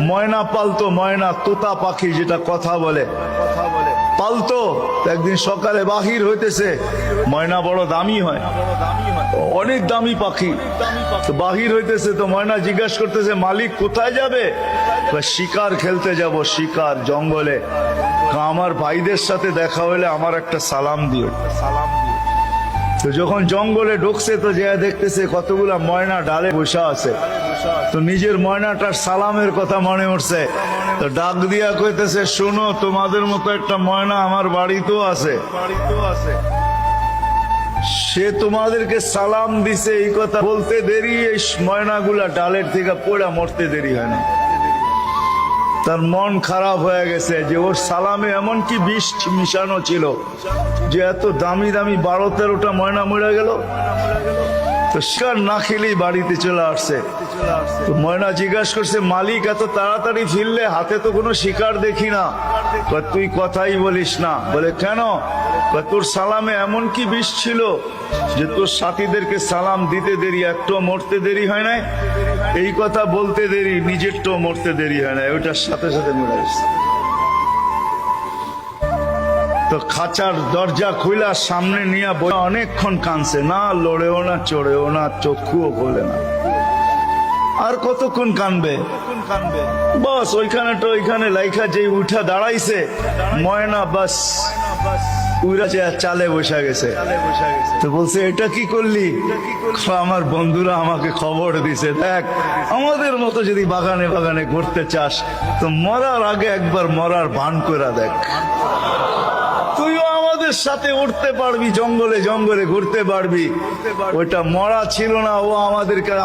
ময়না পালতো, ময়না তোতা পাখি যেটা কথা বলে পালতো। একদিন সকালে বাহির হইতেছে, ময়না বড় দামি হয়, অনেক দামি পাখি। তো বাহির হইতেছে, তো ময়না জিজ্ঞাসা করতেছে মালিক কোথায় যাবে? শিকার খেলতে যাব, শিকার জঙ্গলে। আমার ভাইদের সাথে দেখা হলে আমার একটা সালাম দিও। তো যখন জঙ্গলে ঢুকছে তো যে দেখতেছে কতগুলা ময়না ডালে বসা আছে। তো নিজের ময়নাটার সালামের কথা মনে উঠছে, তো ডাক দিয়া কইতেছে শোনো, তোমাদের মতো একটা ময়না আমার বাড়িতেও আছে, সে তোমাদেরকে সালাম দিছে। এই কথা বলতে দেরি এই ময়নাগুলা ডালের থেকে পড়া মরতে দেরি হয় না। তার মন খারাপ হয়ে গেছে যে ওর সালামে এমন কি বিষ মিশানো ছিল যে এত দামি দামি 12-13টা ময়না মরে গেল। তো শিকার না খেলেই বাড়িতে চলে আসছে। তো ময়না জিজ্ঞাসা করছে মালিক এত তাড়াতাড়ি ফিরলে, হাতে তো কোনো শিকার দেখি না। তুই কথাই বলিস না। বলে কেন? তোর সালামে এমন কি বিষ ছিল যে তোর সাথীদেরকে সালাম দিতে দেরি, একটু মরতে দেরি হয় নাই। এই কথা বলতে দেরি, নিজেরটাও মরতে দেরি হয় না, ওইটার সাথে সাথে মরে গেছে। তো খাঁচার দরজা খুলা সামনে নিয়ে অনেকক্ষণ কাঁদছে, না লড়েও না চড়েও না, চক্ষুও খোলে না। আর কতক্ষণ কানবে? বাস ওইখানে তো ওইখানে লাইখা যে উঠা দাঁড়াইছে ময়না, বাস উড়া চালে বসা গেছে। তো বলছে এটা কি করলি? আমার বন্ধুরা আমাকে খবর দিছে, দেখ আমাদের মতো যদি বাগানে বাগানে ঘুরতে চাস তো মরার আগে একবার মরার ভান করে দেখ, তুইও আমাদের সাথে উঠতে পারবি, জঙ্গলে জঙ্গলে ঘুরতে পারবি। ওইটা মরা ছিল না, ও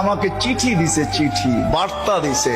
আমাকে চিঠি দিছে, চিঠি বার্তা দিছে।